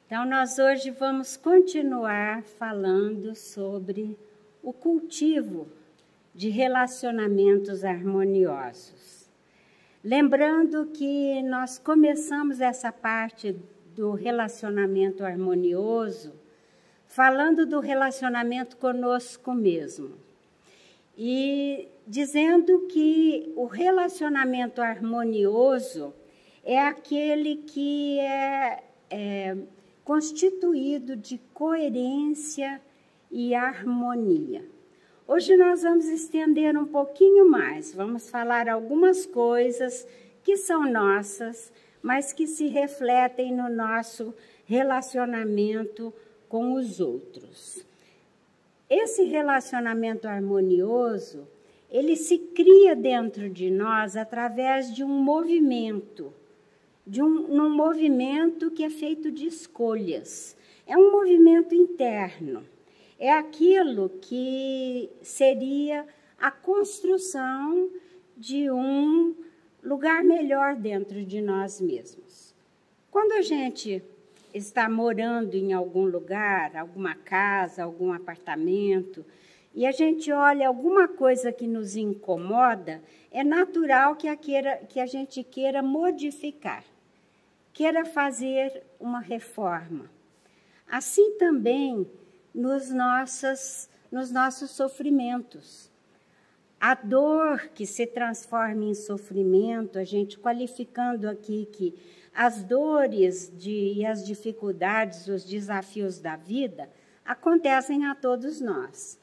Então, nós hoje vamos continuar falando sobre o cultivo de relacionamentos harmoniosos. Lembrando que nós começamos essa parte do relacionamento harmonioso falando do relacionamento conosco mesmo. E dizendo que o relacionamento harmonioso é aquele que é constituído de coerência e harmonia. Hoje nós vamos estender um pouquinho mais, vamos falar algumas coisas que são nossas, mas que se refletem no nosso relacionamento com os outros. Esse relacionamento harmonioso, ele se cria dentro de nós através de um movimento, num movimento que é feito de escolhas. É um movimento interno. É aquilo que seria a construção de um lugar melhor dentro de nós mesmos. Quando a gente está morando em algum lugar, alguma casa, algum apartamento, e a gente olha alguma coisa que nos incomoda, é natural que a gente queira modificar, queira fazer uma reforma. Assim também nos nossos sofrimentos. A dor que se transforma em sofrimento, a gente qualificando aqui que as dores e as dificuldades, os desafios da vida, acontecem a todos nós.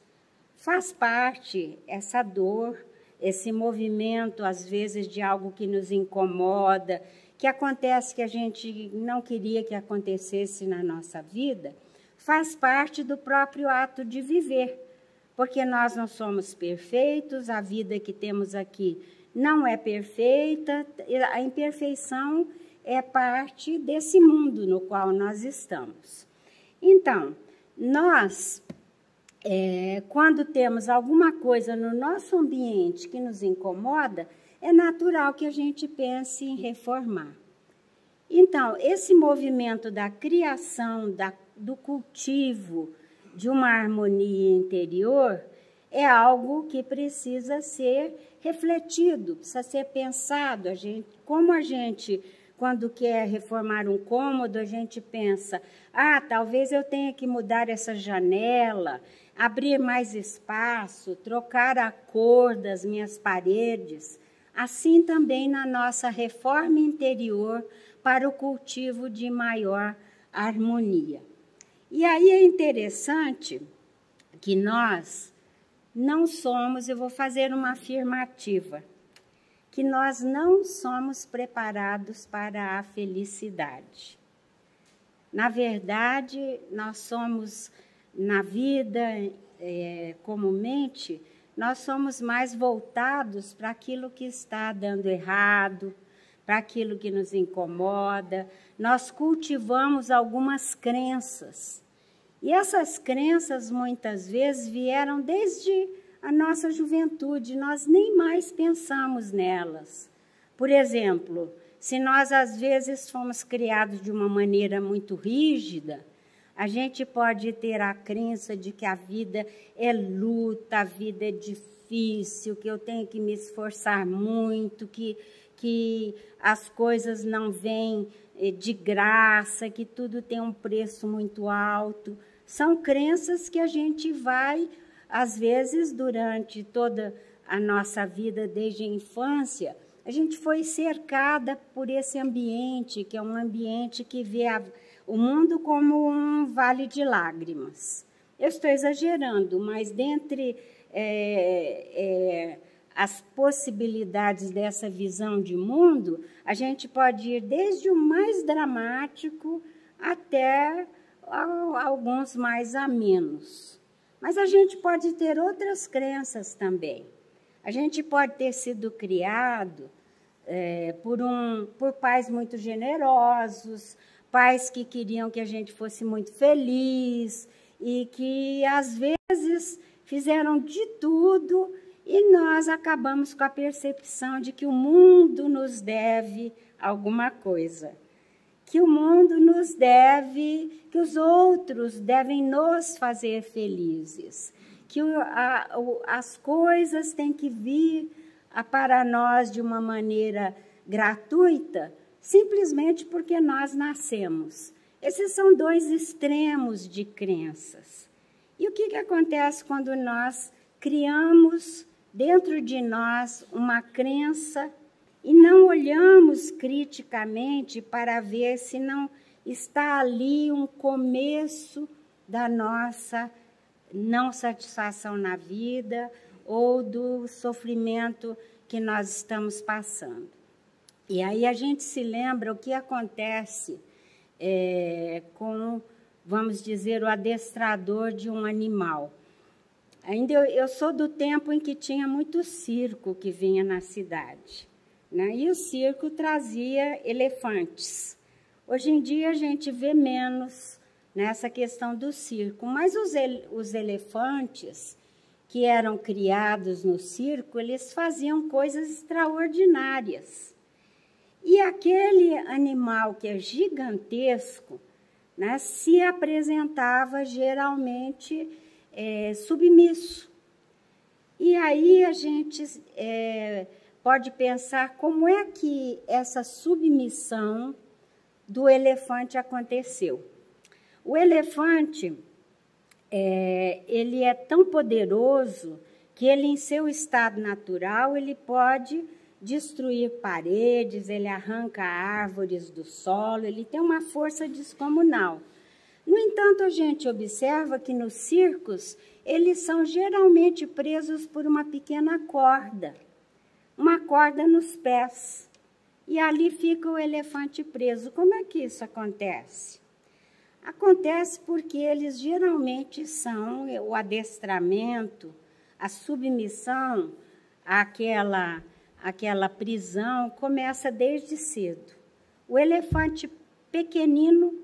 Faz parte essa dor, esse movimento, às vezes, de algo que nos incomoda, que acontece que a gente não queria que acontecesse na nossa vida, faz parte do próprio ato de viver, porque nós não somos perfeitos, a vida que temos aqui não é perfeita, a imperfeição é parte desse mundo no qual nós estamos. Então, nós, quando temos alguma coisa no nosso ambiente que nos incomoda, é natural que a gente pense em reformar. Então, esse movimento da criação, do cultivo de uma harmonia interior é algo que precisa ser refletido, precisa ser pensado. Como a gente, quando quer reformar um cômodo, a gente pensa, talvez eu tenha que mudar essa janela, abrir mais espaço, trocar a cor das minhas paredes. Assim também na nossa reforma interior para o cultivo de maior harmonia. E aí é interessante que nós não somos, eu vou fazer uma afirmativa, que nós não somos preparados para a felicidade. Na verdade, nós somos, na vida, comumente, nós somos mais voltados para aquilo que está dando errado, para aquilo que nos incomoda. Nós cultivamos algumas crenças. E essas crenças, muitas vezes, vieram desde a nossa juventude. Nós nem mais pensamos nelas. Por exemplo, se nós, às vezes, fomos criados de uma maneira muito rígida, a gente pode ter a crença de que a vida é luta, a vida é difícil, que eu tenho que me esforçar muito, que as coisas não vêm de graça, que tudo tem um preço muito alto. São crenças que a gente vai, às vezes, durante toda a nossa vida, desde a infância, a gente foi cercada por esse ambiente, que é um ambiente que vê o mundo como um vale de lágrimas. Eu estou exagerando, mas dentre as possibilidades dessa visão de mundo, a gente pode ir desde o mais dramático até alguns mais amenos. Mas a gente pode ter outras crenças também. A gente pode ter sido criado por pais muito generosos, pais que queriam que a gente fosse muito feliz e que, às vezes, fizeram de tudo e nós acabamos com a percepção de que o mundo nos deve alguma coisa, que o mundo nos deve, que os outros devem nos fazer felizes, que as coisas têm que vir para nós de uma maneira gratuita, simplesmente porque nós nascemos. Esses são dois extremos de crenças. E o que acontece quando nós criamos dentro de nós uma crença e não olhamos criticamente para ver se não está ali um começo da nossa não satisfação na vida ou do sofrimento que nós estamos passando? E aí a gente se lembra o que acontece com, vamos dizer, o adestrador de um animal. Ainda eu sou do tempo em que tinha muito circo que vinha na cidade, né? E o circo trazia elefantes. Hoje em dia a gente vê menos nessa questão do circo, mas os elefantes que eram criados no circo, eles faziam coisas extraordinárias. E aquele animal que é gigantesco, né, se apresentava geralmente submisso. E aí a gente pode pensar como é que essa submissão do elefante aconteceu. O elefante, ele é tão poderoso que ele, em seu estado natural, ele pode destruir paredes, ele arranca árvores do solo, ele tem uma força descomunal. No entanto, a gente observa que nos circos, eles são geralmente presos por uma pequena corda, uma corda nos pés, e ali fica o elefante preso. Como é que isso acontece? Acontece porque eles geralmente são o adestramento, a submissão àquela prisão começa desde cedo. O elefante pequenino,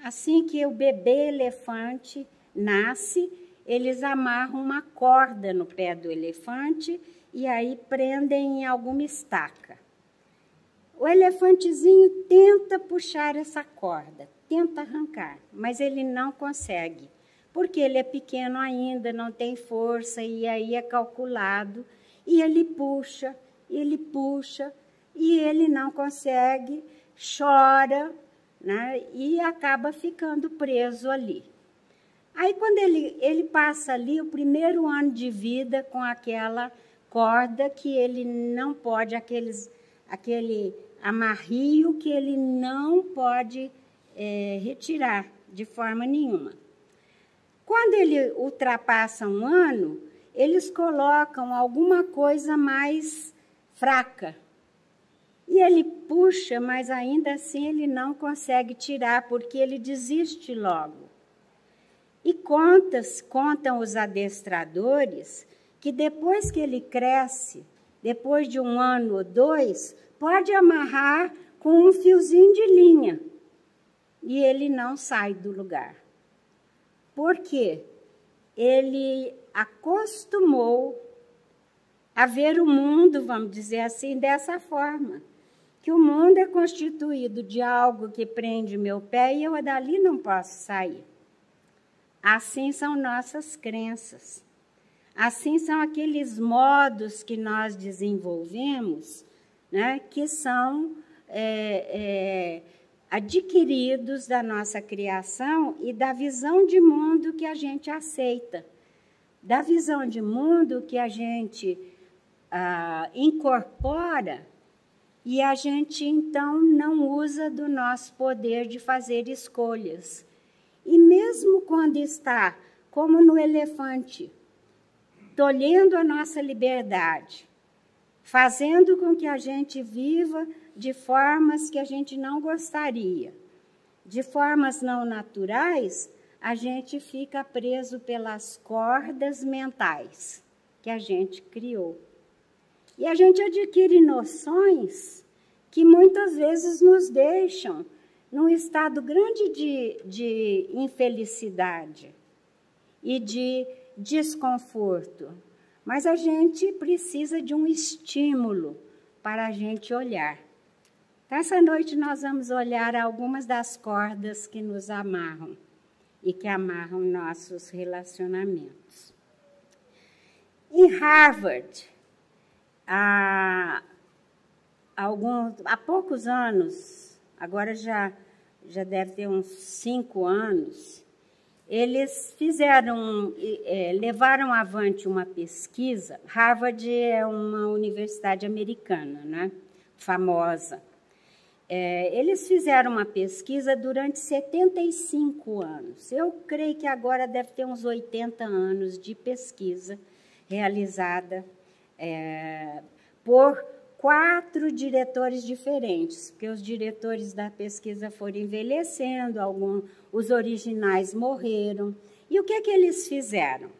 assim que o bebê elefante nasce, eles amarram uma corda no pé do elefante e aí prendem em alguma estaca. O elefantezinho tenta puxar essa corda, tenta arrancar, mas ele não consegue, porque ele é pequeno ainda, não tem força, e aí é calculado, e ele puxa, e ele não consegue, chora, né, e acaba ficando preso ali. Aí, quando ele passa ali o primeiro ano de vida com aquela corda que ele não pode, aquele amarrio que ele não pode retirar de forma nenhuma. Quando ele ultrapassa um ano, eles colocam alguma coisa mais fraca. E ele puxa, mas ainda assim ele não consegue tirar, porque ele desiste logo. E contam os adestradores que depois que ele cresce, depois de um ano ou dois, pode amarrar com um fiozinho de linha. E ele não sai do lugar. Por quê? Ele acostumou a ver o mundo, vamos dizer assim, dessa forma. Que o mundo é constituído de algo que prende meu pé e eu dali não posso sair. Assim são nossas crenças. Assim são aqueles modos que nós desenvolvemos, né, que são adquiridos da nossa criação e da visão de mundo que a gente aceita, da visão de mundo que a gente incorpora e a gente, então, não usa do nosso poder de fazer escolhas. E mesmo quando está, como no elefante, tolhendo a nossa liberdade, fazendo com que a gente viva de formas que a gente não gostaria, de formas não naturais, a gente fica preso pelas cordas mentais que a gente criou. E a gente adquire noções que muitas vezes nos deixam num estado grande de infelicidade e de desconforto. Mas a gente precisa de um estímulo para a gente olhar. Então, essa noite nós vamos olhar algumas das cordas que nos amarram e que amarram nossos relacionamentos. Em Harvard, há poucos anos, agora já deve ter uns 5 anos, eles levaram avante uma pesquisa. Harvard é uma universidade americana, né? Famosa. Eles fizeram uma pesquisa durante 75 anos. Eu creio que agora deve ter uns 80 anos de pesquisa realizada por 4 diretores diferentes, porque os diretores da pesquisa foram envelhecendo, os originais morreram. E o que eles fizeram?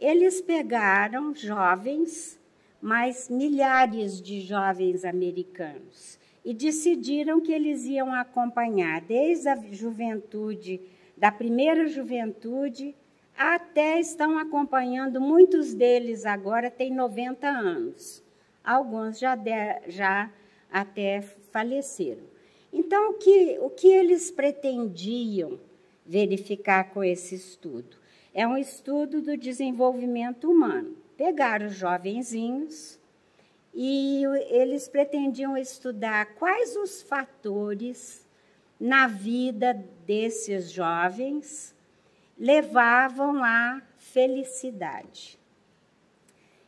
Eles pegaram jovens, mas milhares de jovens americanos, e decidiram que eles iam acompanhar desde a juventude, da primeira juventude, até estão acompanhando, muitos deles agora têm 90 anos. Alguns já até faleceram. Então, o que eles pretendiam verificar com esse estudo? É um estudo do desenvolvimento humano. Pegaram os jovenzinhos e eles pretendiam estudar quais os fatores na vida desses jovens levavam à felicidade.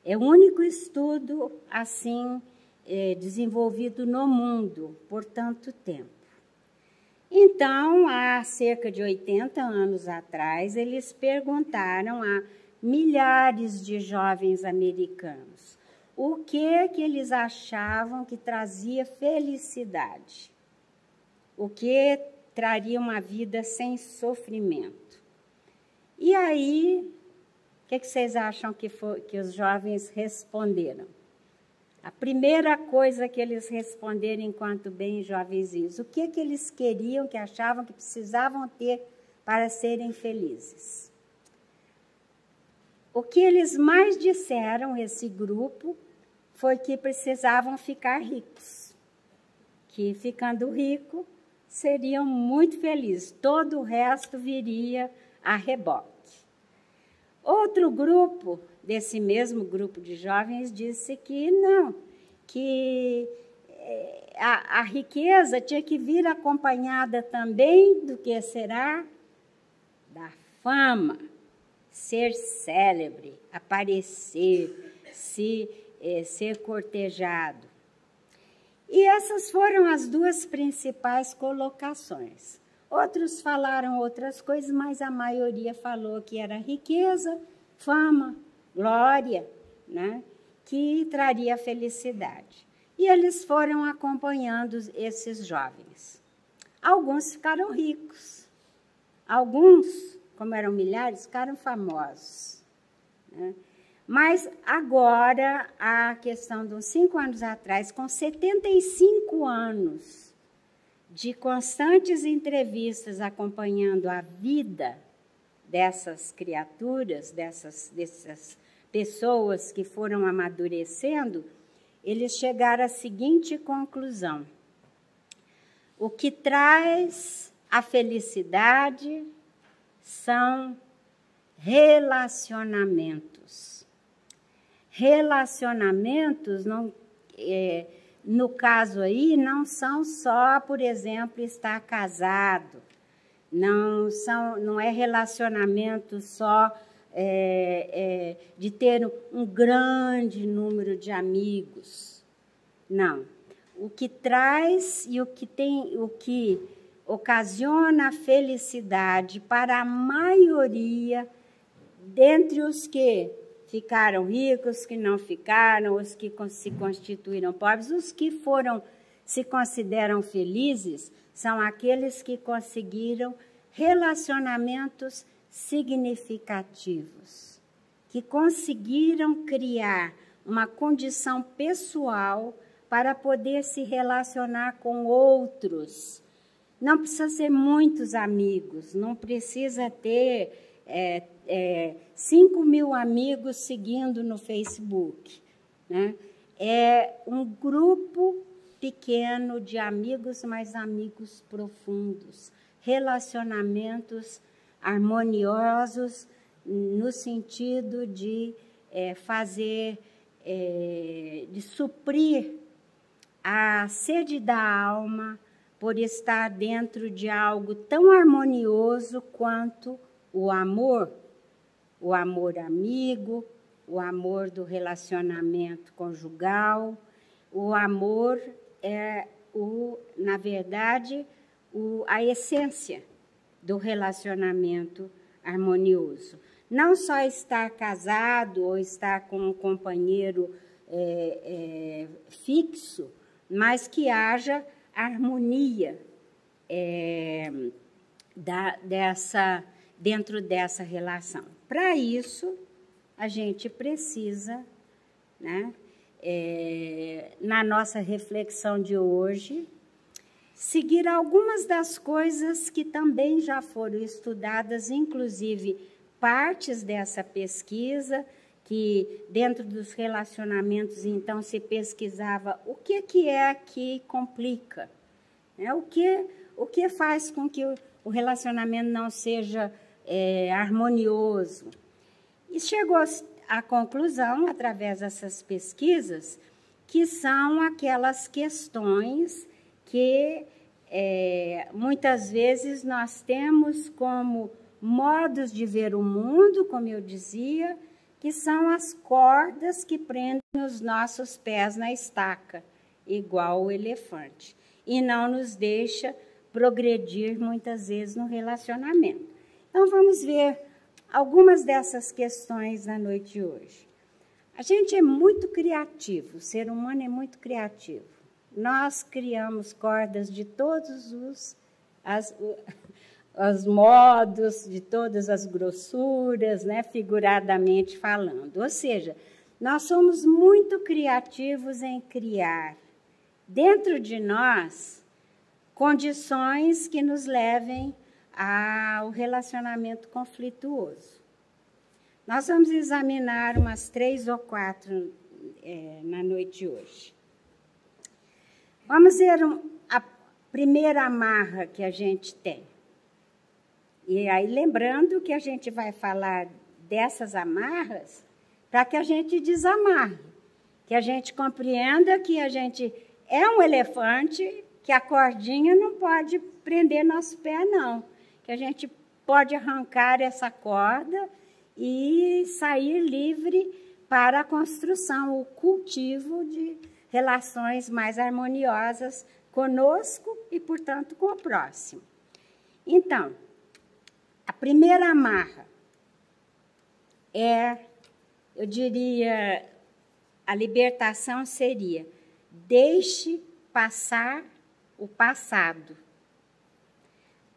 É o único estudo assim desenvolvido no mundo por tanto tempo. Então, há cerca de 80 anos atrás, eles perguntaram a milhares de jovens americanos o que eles achavam que trazia felicidade, o que traria uma vida sem sofrimento. E aí, o que vocês acham que os jovens responderam? A primeira coisa que eles responderam enquanto bem jovenzinhos, o que eles queriam, que achavam que precisavam ter para serem felizes? O que eles mais disseram, esse grupo, foi que precisavam ficar ricos, que ficando rico seriam muito felizes, todo o resto viria a reboque. Outro grupo, desse mesmo grupo de jovens, disse que não, que a riqueza tinha que vir acompanhada também do que será? Da fama, ser célebre, aparecer, ser cortejado. E essas foram as 2 principais colocações. Outros falaram outras coisas, mas a maioria falou que era riqueza, fama, glória, né, que traria felicidade. E eles foram acompanhando esses jovens. Alguns ficaram ricos. Alguns, como eram milhares, ficaram famosos, né? Mas agora, a questão de uns 5 anos atrás, com 75 anos de constantes entrevistas acompanhando a vida dessas criaturas, dessas pessoas que foram amadurecendo, eles chegaram à seguinte conclusão: o que traz a felicidade são relacionamentos. Relacionamentos, no caso aí, não são só, por exemplo, estar casado, não é relacionamento só de ter um grande número de amigos. Não. O que traz e o que ocasiona a felicidade para a maioria, dentre os que ficaram ricos, que não ficaram, os que se constituíram pobres, os que se consideram felizes, são aqueles que conseguiram relacionamentos significativos, que conseguiram criar uma condição pessoal para poder se relacionar com outros. Não precisa ser muitos amigos, não precisa ter 5 mil amigos seguindo no Facebook, né? É um grupo pequeno de amigos, mas amigos profundos, relacionamentos harmoniosos no sentido de de suprir a sede da alma por estar dentro de algo tão harmonioso quanto o amor amigo, o amor do relacionamento conjugal. O amor é, na verdade, a essência do relacionamento harmonioso. Não só estar casado ou estar com um companheiro fixo, mas que haja harmonia dentro dessa relação. Para isso, a gente precisa, né, na nossa reflexão de hoje, seguir algumas das coisas que também já foram estudadas, inclusive partes dessa pesquisa, que dentro dos relacionamentos, então, se pesquisava o que é que complica, né? O que faz com que o relacionamento não seja harmonioso. E chegou à conclusão, através dessas pesquisas, que são aquelas questões que muitas vezes nós temos como modos de ver o mundo, como eu dizia, que são as cordas que prendem os nossos pés na estaca, igual o elefante, e não nos deixa progredir muitas vezes no relacionamento. Então, vamos ver algumas dessas questões na noite de hoje. A gente é muito criativo, o ser humano é muito criativo. Nós criamos cordas de todos os modos, de todas as grossuras, né, figuradamente falando. Ou seja, nós somos muito criativos em criar dentro de nós condições que nos levem ao relacionamento conflituoso. Nós vamos examinar umas 3 ou 4 na noite de hoje. Vamos ver a primeira amarra que a gente tem. E aí, lembrando que a gente vai falar dessas amarras para que a gente desamarre, que a gente compreenda que a gente é um elefante, que a cordinha não pode prender nosso pé, não. Que a gente pode arrancar essa corda e sair livre para a construção, o cultivo de relações mais harmoniosas conosco e, portanto, com o próximo. Então, a primeira amarra eu diria, a libertação seria: deixe passar o passado.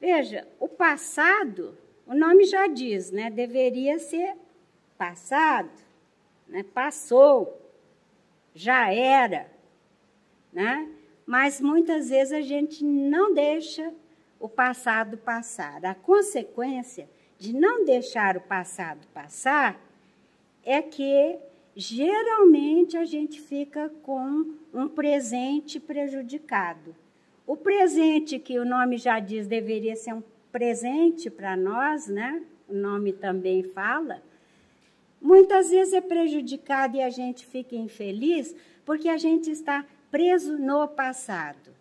Veja, o passado, o nome já diz, né? Deveria ser passado, né? Passou, já era, né? Mas muitas vezes a gente não deixa o passado passar. A consequência de não deixar o passado passar é que, geralmente, a gente fica com um presente prejudicado. O presente, que o nome já diz, deveria ser um presente para nós, né? O nome também fala. Muitas vezes é prejudicado e a gente fica infeliz porque a gente está preso no passado.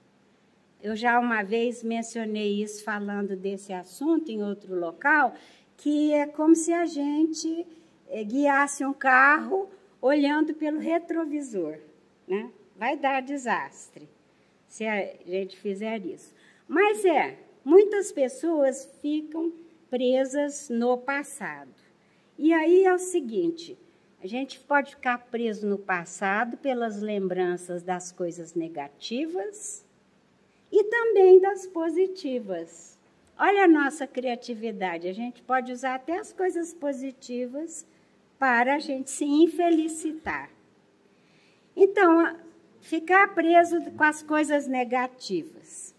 Eu já uma vez mencionei isso falando desse assunto em outro local, que é como se a gente guiasse um carro olhando pelo retrovisor, né? Vai dar desastre se a gente fizer isso. Mas muitas pessoas ficam presas no passado. E aí é o seguinte, a gente pode ficar preso no passado pelas lembranças das coisas negativas e também das positivas. Olha a nossa criatividade, a gente pode usar até as coisas positivas para a gente se infelicitar. Então, ficar preso com as coisas negativas.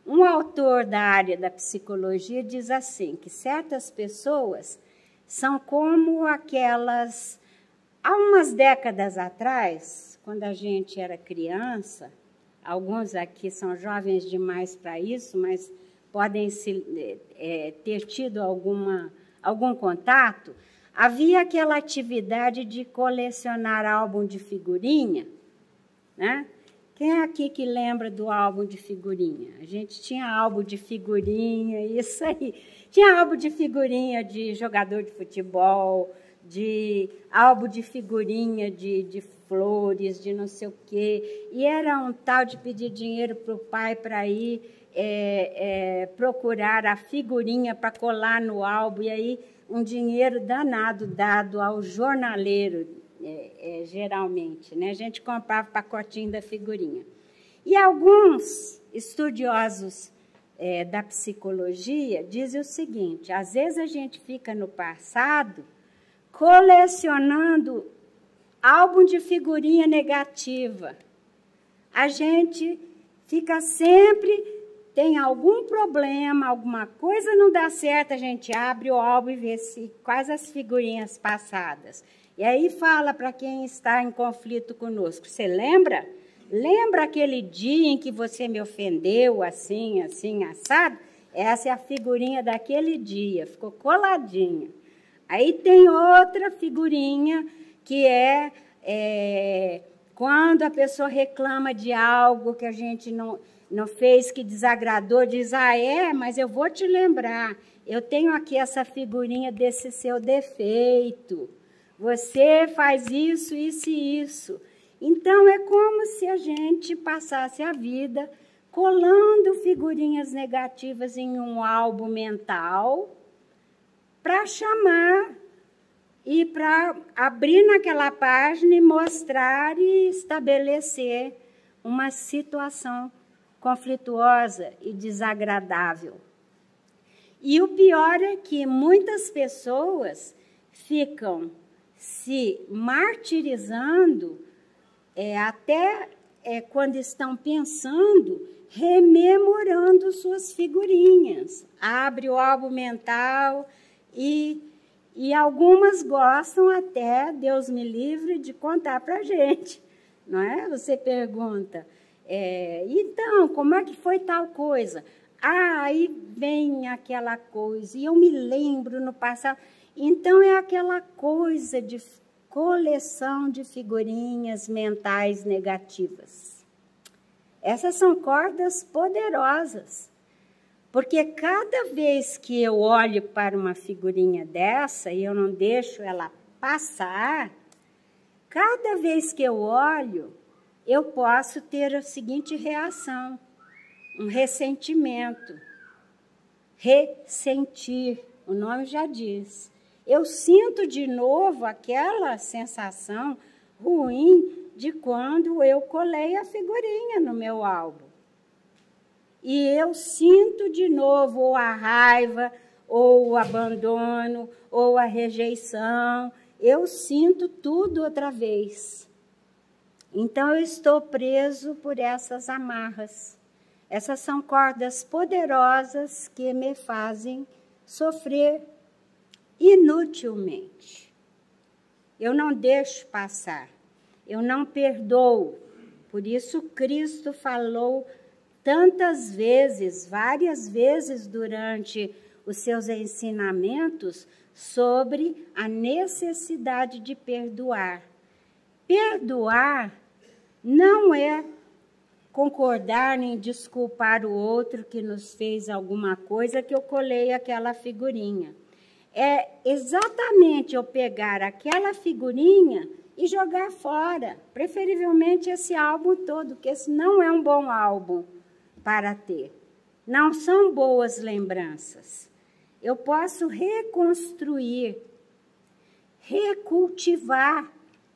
Um autor da área da psicologia diz assim, que certas pessoas são como aquelas... Há umas décadas atrás, quando a gente era criança, alguns aqui são jovens demais para isso, mas podem ter tido algum contato, havia aquela atividade de colecionar álbum de figurinha, né? Quem é aqui que lembra do álbum de figurinha? A gente tinha álbum de figurinha, isso aí. Tinha álbum de figurinha de jogador de futebol, de álbum de figurinha de flores, de não sei o quê. E era um tal de pedir dinheiro para o pai para ir procurar a figurinha para colar no álbum. E aí um dinheiro danado dado ao jornaleiro, geralmente, né? A gente comprava o pacotinho da figurinha. E alguns estudiosos da psicologia dizem o seguinte: às vezes a gente fica no passado colecionando álbum de figurinha negativa. A gente fica sempre, tem algum problema, alguma coisa não dá certo, a gente abre o álbum e vê quais as figurinhas passadas. E aí fala para quem está em conflito conosco: você lembra? Lembra aquele dia em que você me ofendeu, assim, assim, assado? Essa é a figurinha daquele dia, ficou coladinha. Aí tem outra figurinha que quando a pessoa reclama de algo que a gente não fez, que desagradou, diz: mas eu vou te lembrar, eu tenho aqui essa figurinha desse seu defeito. Você faz isso, isso e isso. Então, é como se a gente passasse a vida colando figurinhas negativas em um álbum mental para chamar e para abrir naquela página e mostrar e estabelecer uma situação conflituosa e desagradável. E o pior é que muitas pessoas ficam se martirizando até quando estão pensando, rememorando suas figurinhas. Abre o álbum mental e algumas gostam até, Deus me livre, de contar para a gente, não é? Você pergunta, então, como é que foi tal coisa? Aí vem aquela coisa, e eu me lembro no passado. Então, é aquela coisa de coleção de figurinhas mentais negativas. Essas são cordas poderosas, porque cada vez que eu olho para uma figurinha dessa e eu não deixo ela passar, cada vez que eu olho, eu posso ter a seguinte reação: um ressentimento. Ressentir, o nome já diz. Eu sinto de novo aquela sensação ruim de quando eu colei a figurinha no meu álbum. E eu sinto de novo ou a raiva, ou o abandono, ou a rejeição. Eu sinto tudo outra vez. Então, eu estou preso por essas amarras. Essas são cordas poderosas que me fazem sofrer inutilmente. Eu não deixo passar, eu não perdoo. Por isso Cristo falou tantas vezes, várias vezes durante os seus ensinamentos, sobre a necessidade de perdoar. Perdoar não é concordar nem desculpar o outro que nos fez alguma coisa, que eu colei aquela figurinha. É exatamente eu pegar aquela figurinha e jogar fora, preferivelmente esse álbum todo, porque esse não é um bom álbum para ter. Não são boas lembranças. Eu posso reconstruir, recultivar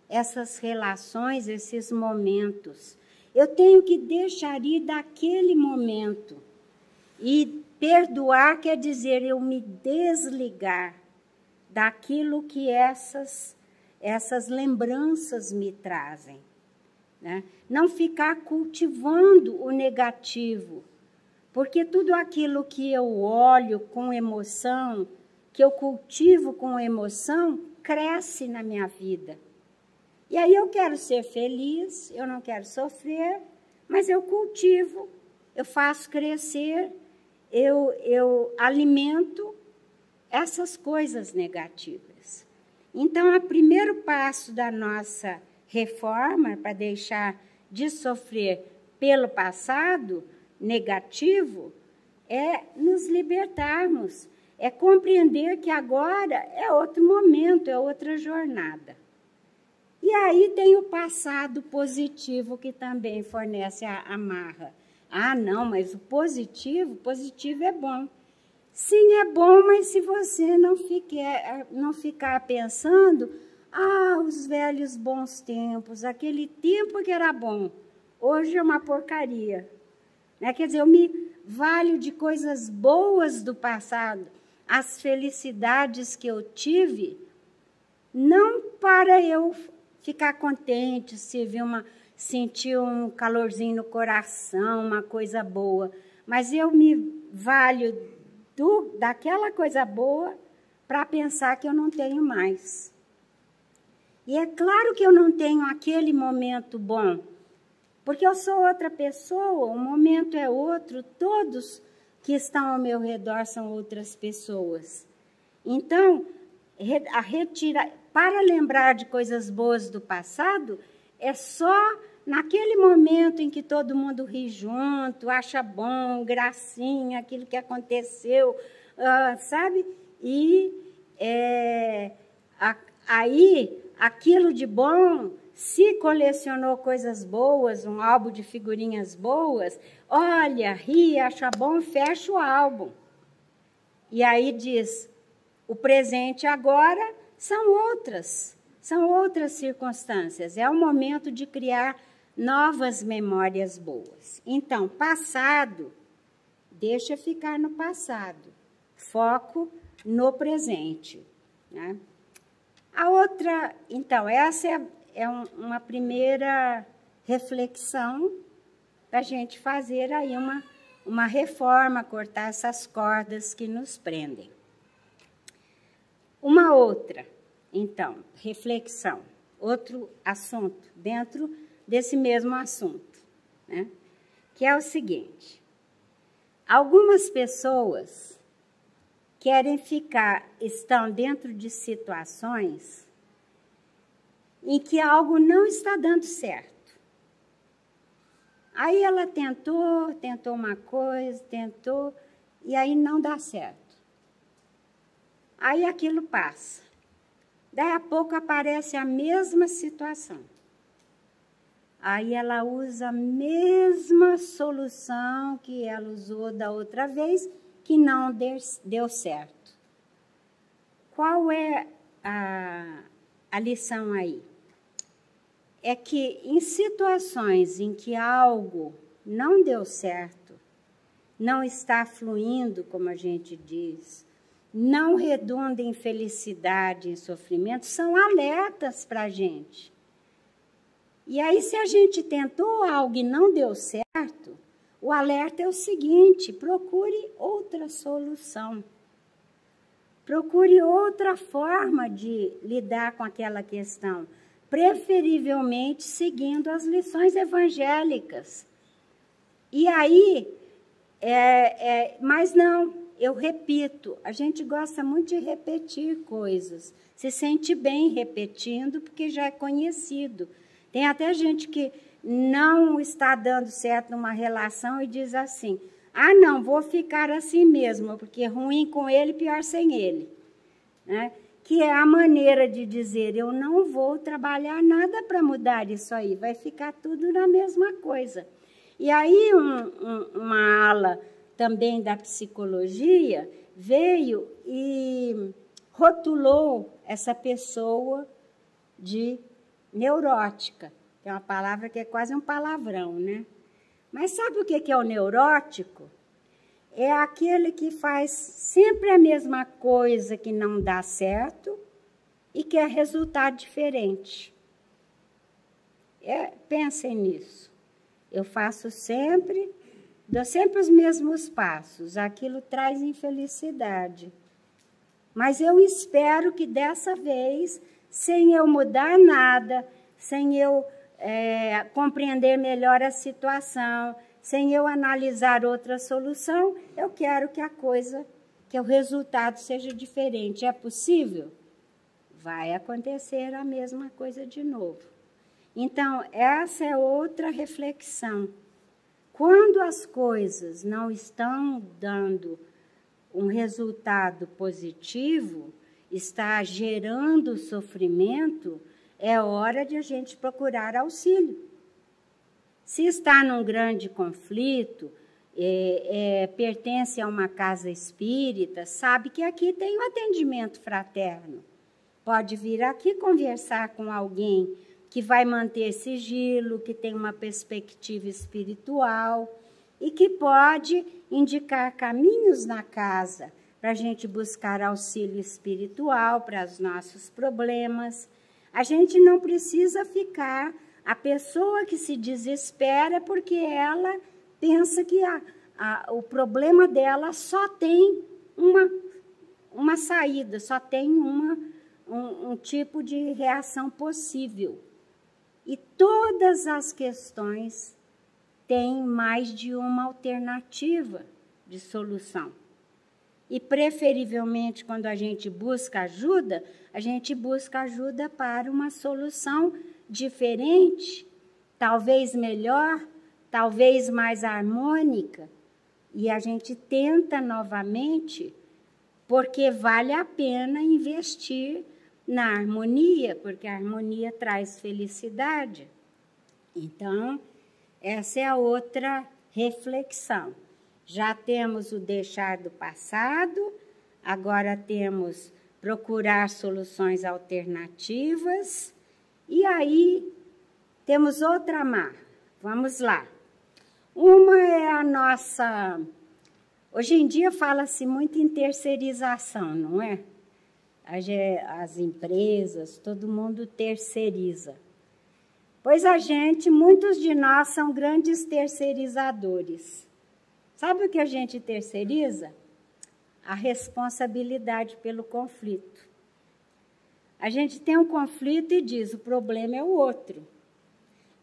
essas relações, esses momentos. Eu tenho que deixar ir daquele momento. E perdoar quer dizer eu me desligar daquilo que essas lembranças me trazem, né? Não ficar cultivando o negativo, porque tudo aquilo que eu olho com emoção, que eu cultivo com emoção cresce na minha vida. E aí eu quero ser feliz, eu não quero sofrer, mas eu cultivo, eu faço crescer, eu alimento essas coisas negativas. Então, o primeiro passo da nossa reforma, para deixar de sofrer pelo passado negativo, é nos libertarmos, é compreender que agora é outro momento, é outra jornada. E aí tem o passado positivo que também fornece a amarra. Ah, não, mas o positivo é bom. Sim, é bom, mas se você não ficar pensando, os velhos bons tempos, aquele tempo que era bom, hoje é uma porcaria. Né? Quer dizer, eu me valho de coisas boas do passado, as felicidades que eu tive, não para eu ficar contente, sentir um calorzinho no coração, uma coisa boa, mas eu me valho daquela coisa boa para pensar que eu não tenho mais. E é claro que eu não tenho aquele momento bom, porque eu sou outra pessoa, o momento é outro, todos que estão ao meu redor são outras pessoas. Então, para lembrar de coisas boas do passado, é só naquele momento em que todo mundo ri junto, acha bom, gracinha, aquilo que aconteceu, sabe? E aí, aquilo de bom, se colecionou coisas boas, um álbum de figurinhas boas, olha, ri, acha bom, fecha o álbum. E aí diz, o presente agora são outras circunstâncias. É o momento de criar novas memórias boas. Então, passado, deixa ficar no passado. Foco no presente. Né? A outra, então, essa é uma primeira reflexão para a gente fazer aí uma reforma, cortar essas cordas que nos prendem. Uma outra, então, reflexão, outro assunto, dentro desse mesmo assunto, né? Que é o seguinte: algumas pessoas estão dentro de situações em que algo não está dando certo. Aí ela tentou uma coisa, e aí não dá certo. Aí aquilo passa. Daí a pouco aparece a mesma situação. Aí ela usa a mesma solução que ela usou da outra vez, que não deu certo. Qual é a lição aí? É que em situações em que algo não deu certo, não está fluindo, como a gente diz, não redunda em felicidade, em sofrimento, são alertas para a gente. E aí, se a gente tentou algo e não deu certo, o alerta é o seguinte: procure outra solução. Procure outra forma de lidar com aquela questão, preferivelmente seguindo as lições evangélicas. E aí, mas não, eu repito, a gente gosta muito de repetir coisas, se sente bem repetindo porque já é conhecido. Tem até gente que não está dando certo numa relação e diz assim: não, vou ficar assim mesmo, porque ruim com ele, pior sem ele. Né? Que é a maneira de dizer, eu não vou trabalhar nada para mudar isso aí, vai ficar tudo na mesma coisa. E aí uma ala também da psicologia veio e rotulou essa pessoa de neurótica, que é uma palavra que é quase um palavrão, né? Mas sabe o que é o neurótico? É aquele que faz sempre a mesma coisa que não dá certo e quer resultado diferente. Pensem nisso. Eu faço dou sempre os mesmos passos. Aquilo traz infelicidade. Mas eu espero que dessa vez, sem eu mudar nada, sem eu compreender melhor a situação, sem eu analisar outra solução, eu quero que o resultado seja diferente. É possível? Vai acontecer a mesma coisa de novo. Então, essa é outra reflexão. Quando as coisas não estão dando um resultado positivo, está gerando sofrimento, é hora de a gente procurar auxílio. Se está num grande conflito, pertence a uma casa espírita, sabe que aqui tem um atendimento fraterno. Pode vir aqui conversar com alguém que vai manter sigilo, que tem uma perspectiva espiritual e que pode indicar caminhos na casa para a gente buscar auxílio espiritual para os nossos problemas. A gente não precisa ficar a pessoa que se desespera porque ela pensa que o problema dela só tem uma saída, só tem um tipo de reação possível. E todas as questões têm mais de uma alternativa de solução. E, preferivelmente, quando a gente busca ajuda para uma solução diferente, talvez melhor, talvez mais harmônica. E a gente tenta novamente, porque vale a pena investir na harmonia, porque a harmonia traz felicidade. Então, essa é a outra reflexão. Já temos o deixar do passado, agora temos procurar soluções alternativas, e aí temos outra amarra. Vamos lá. Uma é a nossa... Hoje em dia fala-se muito em terceirização, não é? As empresas, todo mundo terceiriza. Pois muitos de nós são grandes terceirizadores. Sabe o que a gente terceiriza? A responsabilidade pelo conflito. A gente tem um conflito e diz, o problema é o outro.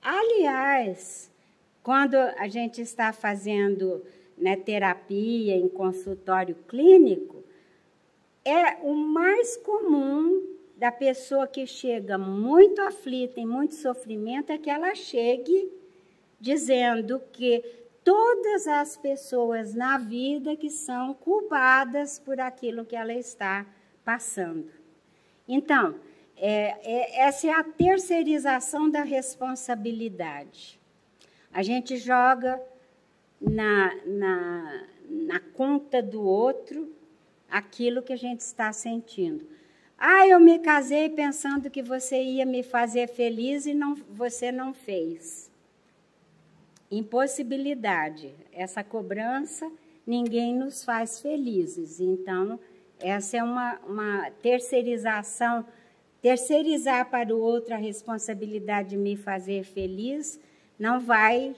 Aliás, quando a gente está fazendo terapia em consultório clínico, é o mais comum da pessoa que chega muito aflita, em muito sofrimento, é que ela chegue dizendo que todas as pessoas na vida que são culpadas por aquilo que ela está passando. Então, essa é a terceirização da responsabilidade. A gente joga na conta do outro aquilo que a gente está sentindo. Eu me casei pensando que você ia me fazer feliz e você não fez. Impossibilidade. Essa cobrança, ninguém nos faz felizes. Então, essa é uma terceirização. Terceirizar para o outro a responsabilidade de me fazer feliz não vai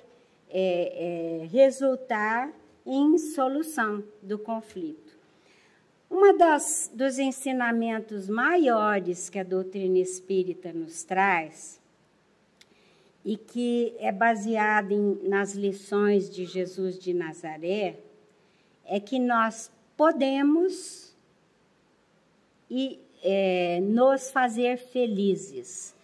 resultar em solução do conflito. Dos ensinamentos maiores que a doutrina espírita nos traz, e que é baseado nas lições de Jesus de Nazaré, é que nós podemos nos fazer felizes,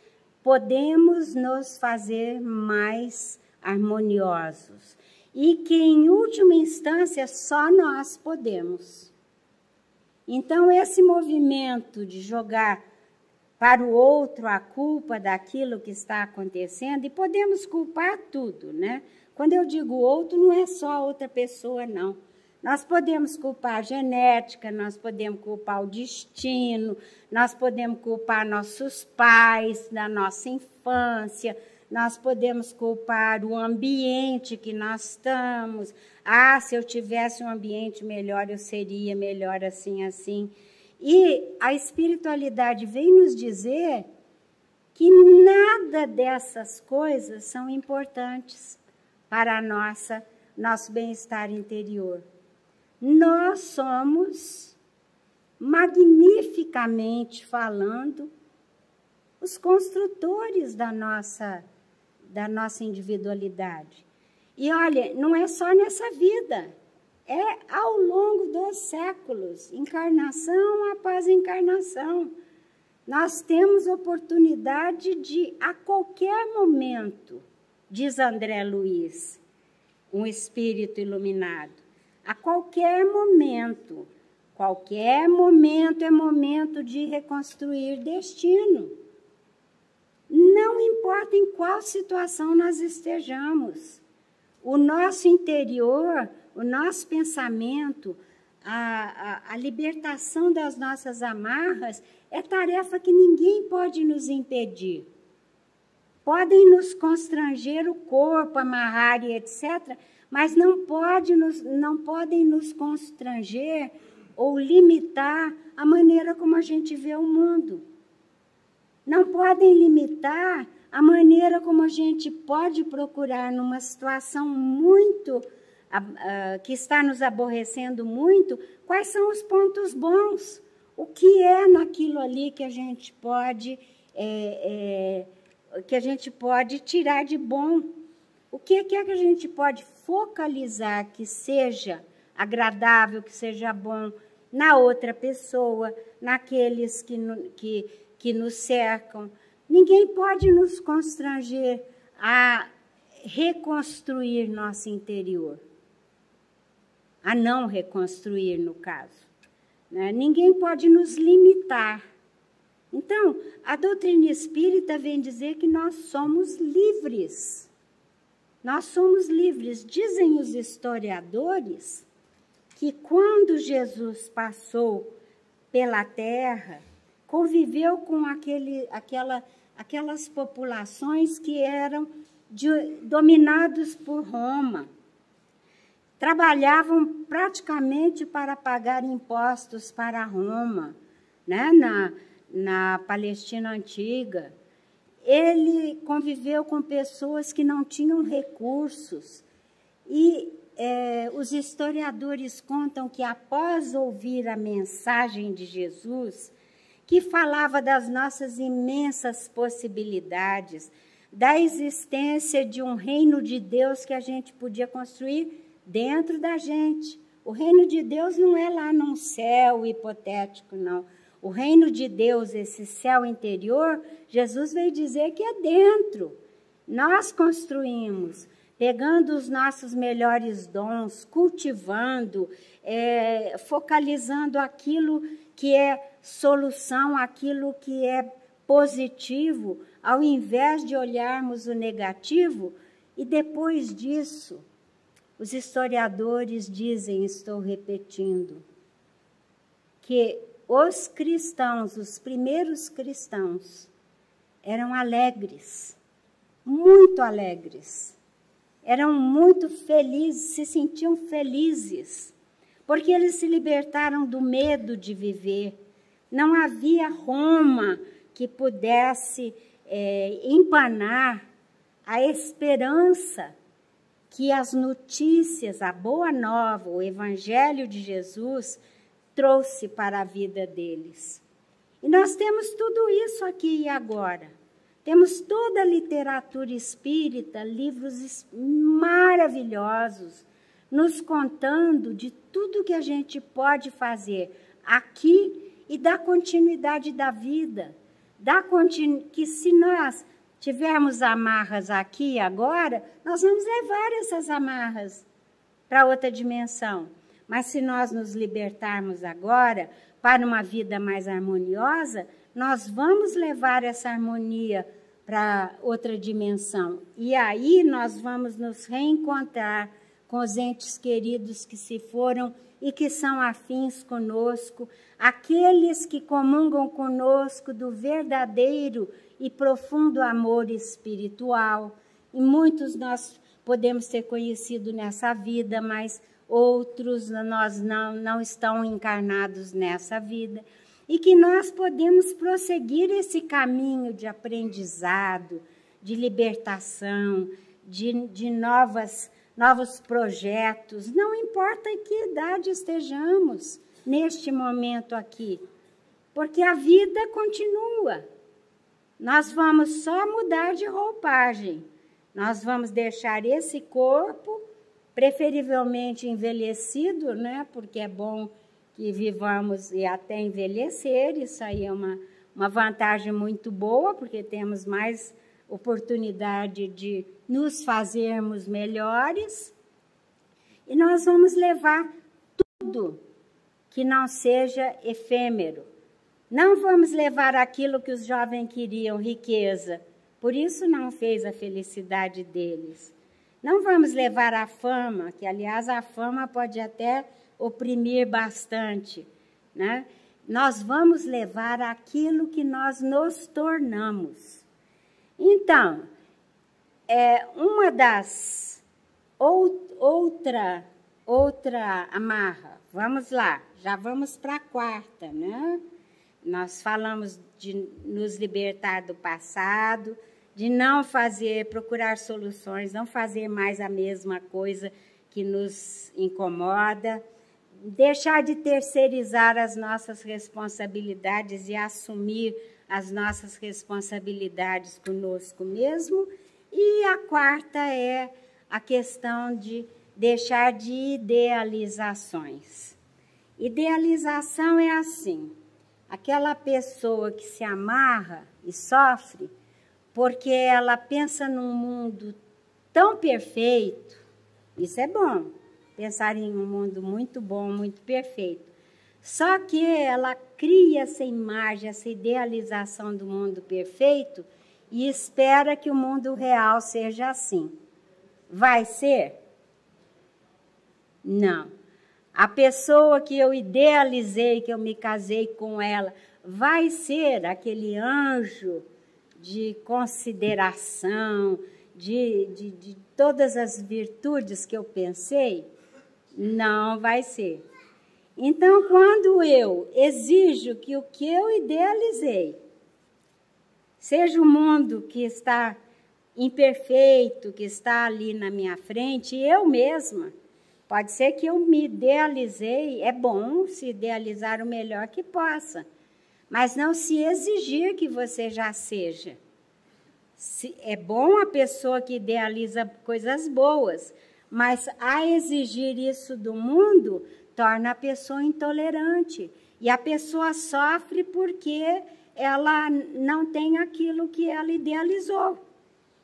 podemos nos fazer mais harmoniosos, e que, em última instância, só nós podemos. Então, esse movimento de jogar para o outro a culpa daquilo que está acontecendo, e podemos culpar tudo, né? Quando eu digo outro, não é só outra pessoa, não. Nós podemos culpar a genética, nós podemos culpar o destino, nós podemos culpar nossos pais da nossa infância, nós podemos culpar o ambiente que nós estamos. Se eu tivesse um ambiente melhor, eu seria melhor assim, assim. E a espiritualidade vem nos dizer que nada dessas coisas são importantes para nosso bem-estar interior. Nós somos magnificamente falando, os construtores da nossa individualidade. E olha, não é só nessa vida, é ao longo dos séculos, encarnação após encarnação. Nós temos oportunidade de, a qualquer momento, diz André Luiz, um espírito iluminado, a qualquer momento é momento de reconstruir destino. Não importa em qual situação nós estejamos, o nosso interior, o nosso pensamento, a libertação das nossas amarras é tarefa que ninguém pode nos impedir. Podem nos constranger o corpo, amarrar e etc., mas não podem nos constranger ou limitar a maneira como a gente vê o mundo. Não podem limitar a maneira como a gente pode procurar numa situação muito que está nos aborrecendo muito, quais são os pontos bons, o que é naquilo ali que a gente pode tirar de bom, o que é que a gente pode focalizar que seja agradável, que seja bom na outra pessoa, naqueles que nos cercam. Ninguém pode nos constranger a reconstruir nosso interior, a não reconstruir, no caso. Né? Ninguém pode nos limitar. Então, a doutrina espírita vem dizer que nós somos livres. Nós somos livres. Dizem os historiadores que quando Jesus passou pela terra, conviveu com aquelas populações que eram dominadas por Roma. Trabalhavam praticamente para pagar impostos para Roma, né? Na Palestina Antiga. Ele conviveu com pessoas que não tinham recursos. E os historiadores contam que, após ouvir a mensagem de Jesus, que falava das nossas imensas possibilidades, da existência de um reino de Deus que a gente podia construir dentro da gente. O reino de Deus não é lá num céu hipotético, não. O reino de Deus, esse céu interior, Jesus veio dizer que é dentro. Nós construímos, pegando os nossos melhores dons, cultivando, focalizando aquilo que é solução, aquilo que é positivo, ao invés de olharmos o negativo. E depois disso, os historiadores dizem, estou repetindo, que os cristãos, os primeiros cristãos, eram alegres, muito alegres, eram muito felizes, se sentiam felizes, porque eles se libertaram do medo de viver. Não havia Roma que pudesse empanar a esperança que as notícias, a boa nova, o Evangelho de Jesus trouxe para a vida deles. E nós temos tudo isso aqui e agora. Temos toda a literatura espírita, livros maravilhosos, nos contando de tudo que a gente pode fazer aqui e da continuidade da vida. Que se nós tivermos amarras aqui e agora, nós vamos levar essas amarras para outra dimensão. Mas se nós nos libertarmos agora para uma vida mais harmoniosa, nós vamos levar essa harmonia para outra dimensão. E aí nós vamos nos reencontrar com os entes queridos que se foram e que são afins conosco, aqueles que comungam conosco do verdadeiro e profundo amor espiritual. E muitos nós podemos ter conhecido nessa vida, mas outros nós não estão encarnados nessa vida. E que nós podemos prosseguir esse caminho de aprendizado, de libertação, de novos projetos. Não importa em que idade estejamos, neste momento aqui? Porque a vida continua. Nós vamos só mudar de roupagem. Nós vamos deixar esse corpo, preferivelmente envelhecido, né? Porque é bom que vivamos e até envelhecer. Isso aí é uma vantagem muito boa, porque temos mais oportunidade de nos fazermos melhores. E nós vamos levar tudo que não seja efêmero. Não vamos levar aquilo que os jovens queriam, riqueza. Por isso não fez a felicidade deles. Não vamos levar a fama, que, aliás, a fama pode até oprimir bastante, né? Nós vamos levar aquilo que nós nos tornamos. Então, uma das outra amarra. Vamos lá, já vamos para a quarta, né? Nós falamos de nos libertar do passado, de não procurar soluções, não fazer mais a mesma coisa que nos incomoda, deixar de terceirizar as nossas responsabilidades e assumir as nossas responsabilidades conosco mesmo. E a quarta é a questão de deixar de idealizações. Idealização é assim, aquela pessoa que se amarra e sofre porque ela pensa num mundo tão perfeito. Isso é bom, pensar em um mundo muito bom, muito perfeito. Só que ela cria essa imagem, essa idealização do mundo perfeito e espera que o mundo real seja assim. Vai ser? Não. A pessoa que eu idealizei, que eu me casei com ela, vai ser aquele anjo de consideração, de todas as virtudes que eu pensei? Não vai ser. Então, quando eu exijo que o que eu idealizei seja o mundo que está imperfeito, que está ali na minha frente, eu mesma, pode ser que eu me idealizei, é bom se idealizar o melhor que possa, mas não se exigir que você já seja. É bom a pessoa que idealiza coisas boas, mas a exigir isso do mundo torna a pessoa intolerante. E a pessoa sofre porque ela não tem aquilo que ela idealizou.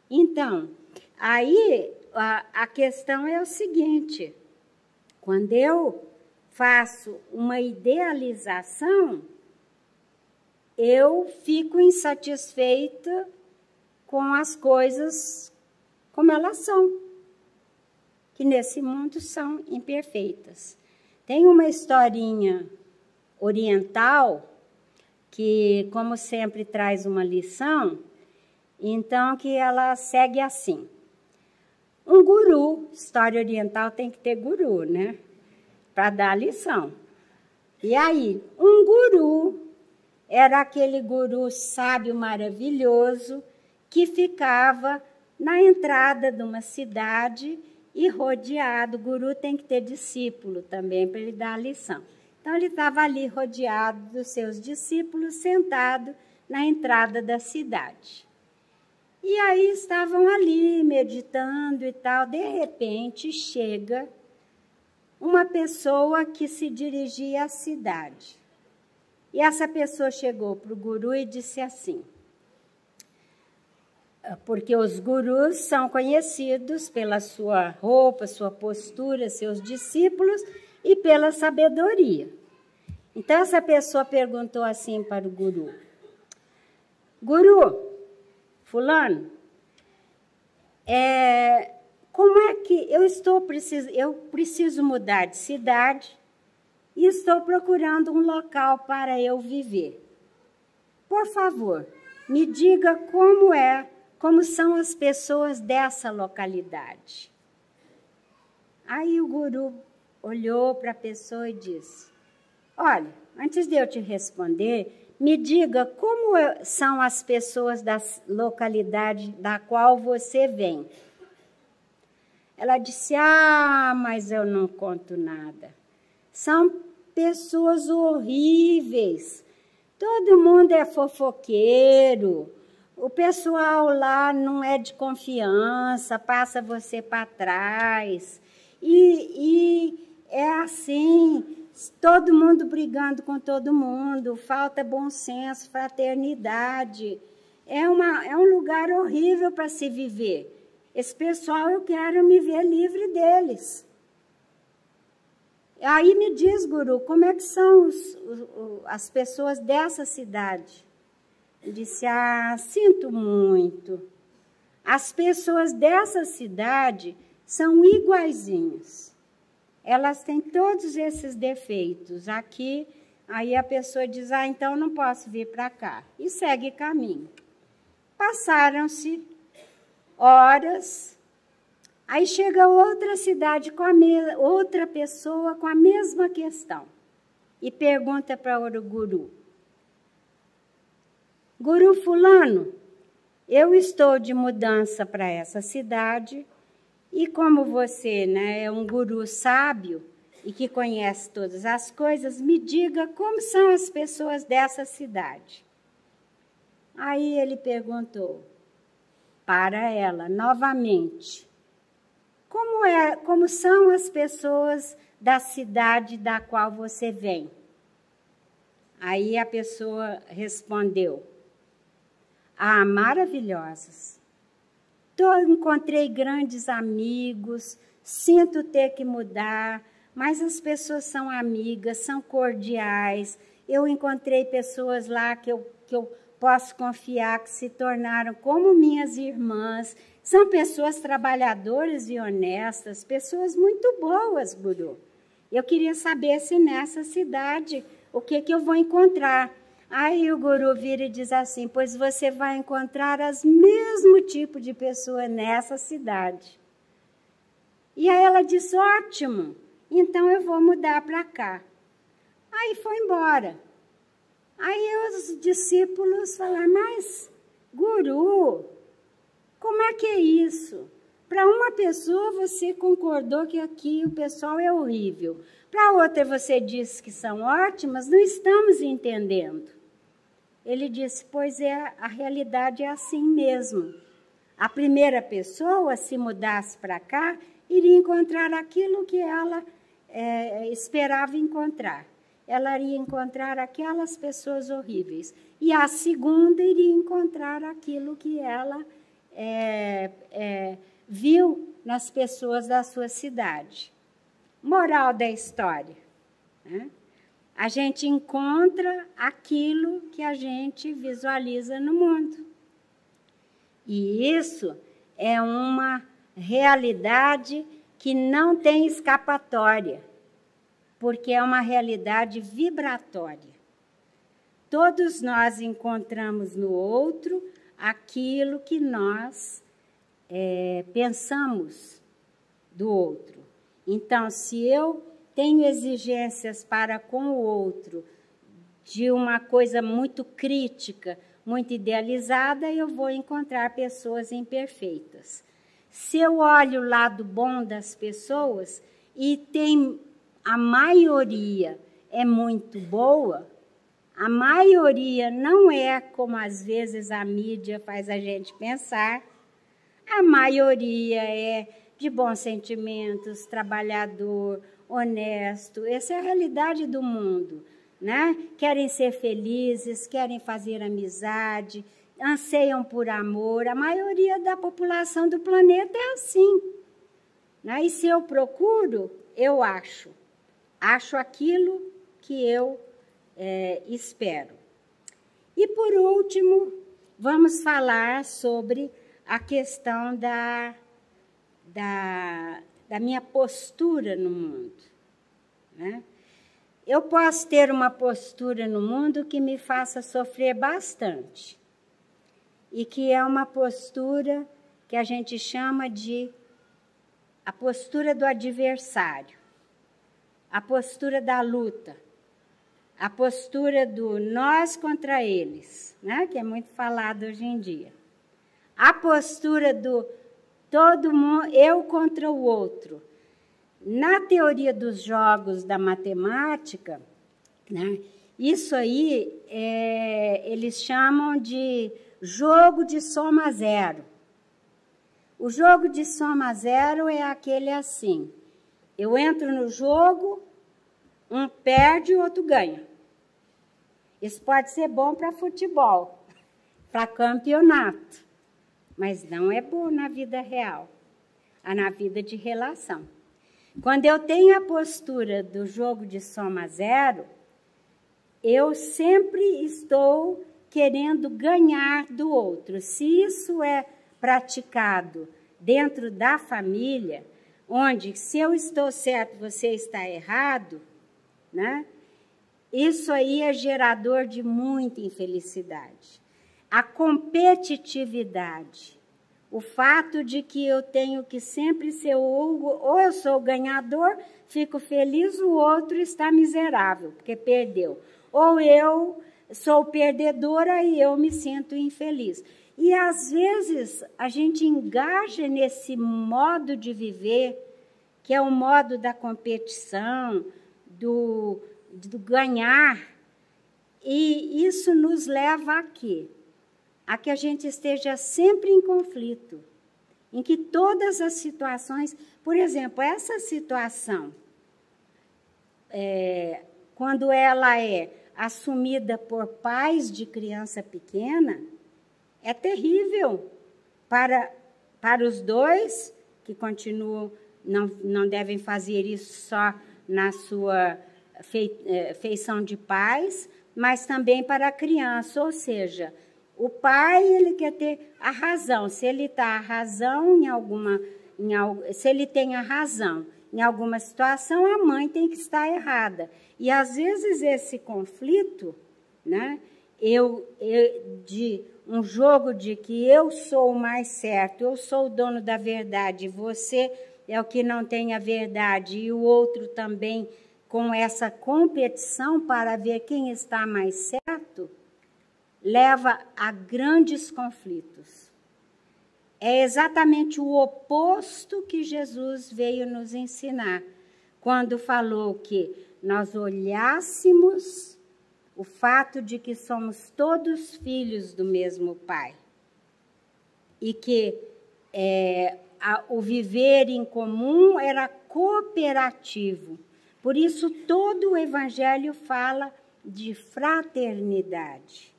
Então, aí a questão é o seguinte: quando eu faço uma idealização, eu fico insatisfeita com as coisas como elas são, que nesse mundo são imperfeitas. Tem uma historinha oriental que, como sempre, traz uma lição, então que ela segue assim. Um guru, história oriental tem que ter guru, né? Para dar a lição. E aí, um guru era aquele guru sábio maravilhoso que ficava na entrada de uma cidade e rodeado. O guru tem que ter discípulo também para ele dar a lição. Então, ele estava ali rodeado dos seus discípulos, sentado na entrada da cidade. E aí estavam ali meditando e tal. De repente, chega uma pessoa que se dirigia à cidade. E essa pessoa chegou para o guru e disse assim, porque os gurus são conhecidos pela sua roupa, sua postura, seus discípulos e pela sabedoria. Então, essa pessoa perguntou assim para o guru: Guru, fulano, como é que eu preciso mudar de cidade e estou procurando um local para eu viver. Por favor, me diga como são as pessoas dessa localidade. Aí o guru olhou para a pessoa e disse: olha, antes de eu te responder, me diga como são as pessoas da localidade da qual você vem. Ela disse: mas eu não conto nada. São pessoas horríveis. Todo mundo é fofoqueiro. O pessoal lá não é de confiança, passa você para trás. E é assim, todo mundo brigando com todo mundo, falta bom senso, fraternidade. É um lugar horrível para se viver. Esse pessoal, eu quero me ver livre deles. Aí me diz, Guru, como é que são as pessoas dessa cidade? Eu disse, sinto muito. As pessoas dessa cidade são iguaizinhas. Elas têm todos esses defeitos. Aqui, aí a pessoa diz, então não posso vir para cá. E segue caminho. Passaram-se horas, aí chega outra cidade com outra pessoa com a mesma questão. E pergunta para o Guru. Guru fulano, eu estou de mudança para essa cidade e como você, né, é um guru sábio e que conhece todas as coisas, me diga como são as pessoas dessa cidade. Aí ele perguntou para ela novamente, como são as pessoas da cidade da qual você vem? Aí a pessoa respondeu, maravilhosas. Encontrei grandes amigos, sinto ter que mudar, mas as pessoas são amigas, são cordiais. Eu encontrei pessoas lá que eu posso confiar, que se tornaram como minhas irmãs. São pessoas trabalhadoras e honestas, pessoas muito boas, Guru. Eu queria saber se nessa cidade, o que eu vou encontrar. Aí o Guru vira e diz assim, pois você vai encontrar os mesmo tipo de pessoa nessa cidade. E aí ela disse, ótimo, então eu vou mudar para cá. Aí foi embora. Aí os discípulos falaram, mas Guru, como é que é isso? Para uma pessoa você concordou que aqui o pessoal é horrível. Para outra você disse que são ótimas, não estamos entendendo. Ele disse, pois a realidade é assim mesmo. A primeira pessoa, se mudasse para cá, iria encontrar aquilo que ela esperava encontrar. Ela iria encontrar aquelas pessoas horríveis. E a segunda iria encontrar aquilo que ela viu nas pessoas da sua cidade. Moral da história, né? A gente encontra aquilo que a gente visualiza no mundo. E isso é uma realidade que não tem escapatória, porque é uma realidade vibratória. Todos nós encontramos no outro aquilo que nós pensamos do outro. Então, se eu tenho exigências para com o outro de uma coisa muito crítica, muito idealizada, eu vou encontrar pessoas imperfeitas. Se eu olho o lado bom das pessoas e a maioria é muito boa, a maioria não é como às vezes a mídia faz a gente pensar, a maioria é de bons sentimentos, trabalhador, honesto. Essa é a realidade do mundo, né? Querem ser felizes, querem fazer amizade, anseiam por amor. A maioria da população do planeta é assim, né? E se eu procuro, eu acho. Acho aquilo que eu espero. E, por último, vamos falar sobre a questão da minha postura no mundo, né? Eu posso ter uma postura no mundo que me faça sofrer bastante e que é uma postura que a gente chama de a postura do adversário, a postura da luta, a postura do nós contra eles, né? Que é muito falado hoje em dia. A postura do todo mundo, eu contra o outro. Na teoria dos jogos da matemática, né, isso aí eles chamam de jogo de soma zero. O jogo de soma zero é aquele assim: eu entro no jogo, um perde, o outro ganha. Isso pode ser bom para futebol, para campeonato, mas não é bom na vida real, na vida de relação. Quando eu tenho a postura do jogo de soma zero, eu sempre estou querendo ganhar do outro. Se isso é praticado dentro da família, onde se eu estou certo, você está errado, né? Isso aí é gerador de muita infelicidade. A competitividade, o fato de que eu tenho que sempre ser ou eu sou o ganhador, fico feliz, o outro está miserável, porque perdeu. Ou eu sou perdedora e eu me sinto infeliz. E, às vezes, a gente engaja nesse modo de viver, que é o modo da competição, do ganhar, e isso nos leva a quê? A que a gente esteja sempre em conflito, em que todas as situações, por exemplo, essa situação, quando ela é assumida por pais de criança pequena, é terrível para os dois, que continuam, não devem fazer isso só na sua feição de pais, mas também para a criança, ou seja, o pai ele quer ter a razão. Se ele tá a razão se ele tem a razão em alguma situação, a mãe tem que estar errada. E às vezes esse conflito, né, de um jogo de que eu sou o mais certo, eu sou o dono da verdade, você é o que não tem a verdade, e o outro também com essa competição para ver quem está mais certo, leva a grandes conflitos. É exatamente o oposto que Jesus veio nos ensinar, quando falou que nós olhássemos o fato de que somos todos filhos do mesmo Pai e que o viver em comum era cooperativo. Por isso, todo o Evangelho fala de fraternidade.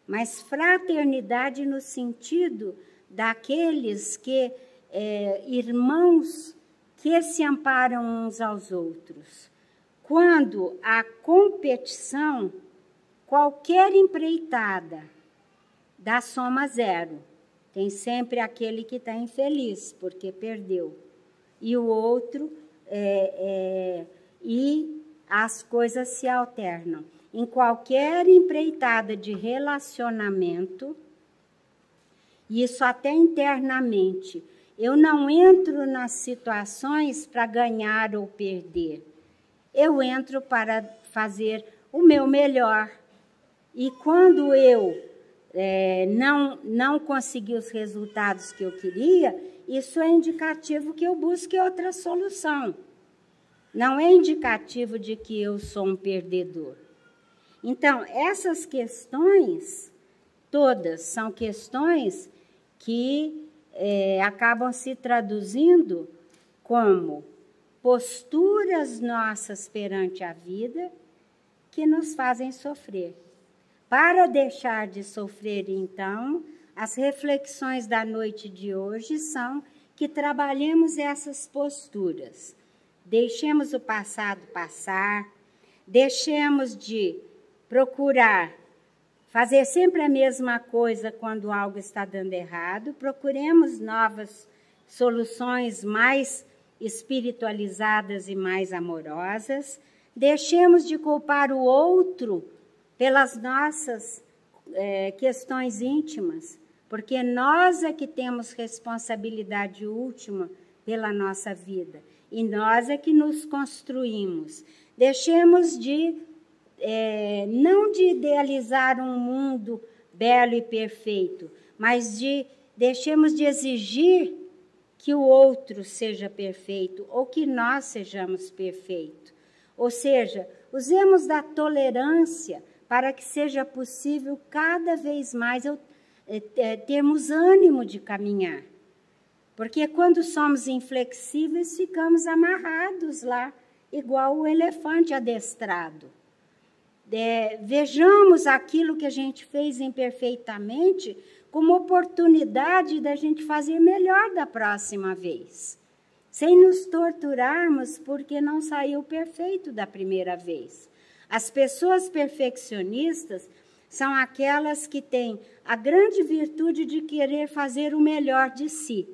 Mas fraternidade no sentido daqueles que, irmãos que se amparam uns aos outros. Quando a competição, qualquer empreitada, dá soma zero. Tem sempre aquele que está infeliz, porque perdeu. E o outro, e as coisas se alternam. Em qualquer empreitada de relacionamento, isso até internamente, eu não entro nas situações para ganhar ou perder. Eu entro para fazer o meu melhor. E quando eu não consegui os resultados que eu queria, isso é indicativo que eu busque outra solução. Não é indicativo de que eu sou um perdedor. Então, essas questões, todas são questões que acabam se traduzindo como posturas nossas perante a vida que nos fazem sofrer. Para deixar de sofrer, então, as reflexões da noite de hoje são que trabalhemos essas posturas. Deixemos o passado passar, deixemos de procurar fazer sempre a mesma coisa quando algo está dando errado, procuremos novas soluções mais espiritualizadas e mais amorosas, deixemos de culpar o outro pelas nossas questões íntimas, porque nós é que temos responsabilidade última pela nossa vida, e nós é que nos construímos. Deixemos de não de idealizar um mundo belo e perfeito, mas deixemos de exigir que o outro seja perfeito ou que nós sejamos perfeitos. Ou seja, usemos da tolerância para que seja possível cada vez mais termos ânimo de caminhar. Porque quando somos inflexíveis, ficamos amarrados lá, igual o elefante adestrado. Vejamos aquilo que a gente fez imperfeitamente como oportunidade da gente fazer melhor da próxima vez, sem nos torturarmos porque não saiu perfeito da primeira vez. As pessoas perfeccionistas são aquelas que têm a grande virtude de querer fazer o melhor de si,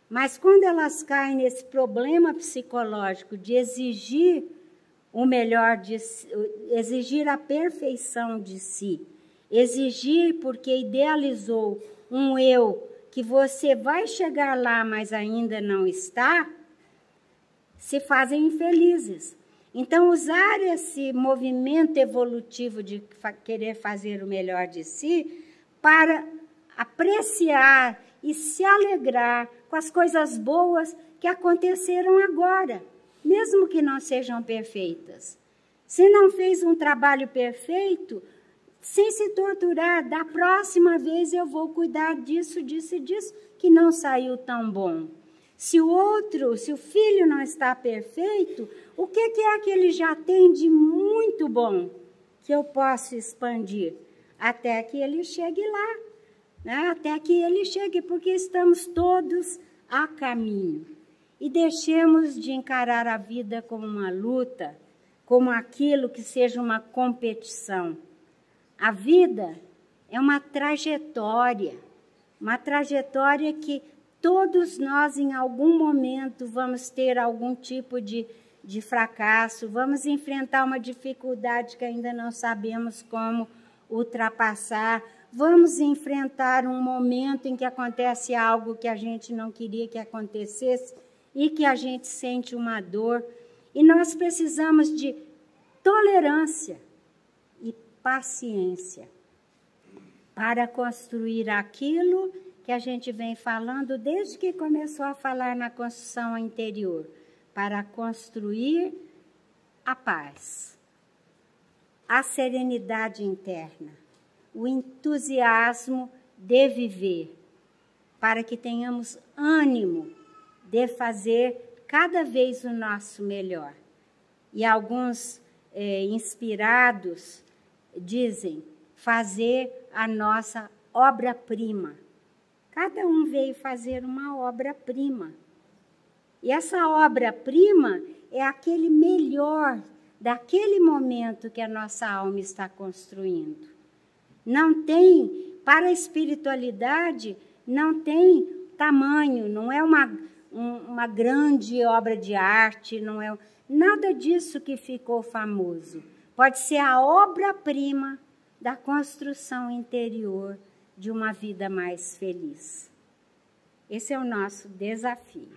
mas quando elas caem nesse problema psicológico de exigir o melhor de si, exigir a perfeição de si, exigir porque idealizou um eu que você vai chegar lá, mas ainda não está, se fazem infelizes. Então, usar esse movimento evolutivo de querer fazer o melhor de si para apreciar e se alegrar com as coisas boas que aconteceram agora, mesmo que não sejam perfeitas. Se não fez um trabalho perfeito, sem se torturar, da próxima vez eu vou cuidar disso, disso e disso, que não saiu tão bom. Se o filho não está perfeito, o que é que ele já tem de muito bom que eu posso expandir? Até que ele chegue lá, né? Até que ele chegue, porque estamos todos a caminho. E deixemos de encarar a vida como uma luta, como aquilo que seja uma competição. A vida é uma trajetória que todos nós, em algum momento, vamos ter algum tipo de fracasso, vamos enfrentar uma dificuldade que ainda não sabemos como ultrapassar, vamos enfrentar um momento em que acontece algo que a gente não queria que acontecesse e que a gente sente uma dor. E nós precisamos de tolerância e paciência para construir aquilo que a gente vem falando desde que começou a falar na construção interior, para construir a paz, a serenidade interna, o entusiasmo de viver, para que tenhamos ânimo de fazer cada vez o nosso melhor. E alguns inspirados dizem fazer a nossa obra-prima. Cada um veio fazer uma obra-prima. E essa obra-prima é aquele melhor daquele momento que a nossa alma está construindo. Não tem, para a espiritualidade, não tem tamanho, não é uma grande obra de arte, não é nada disso que ficou famoso. Pode ser a obra-prima da construção interior de uma vida mais feliz. Esse é o nosso desafio.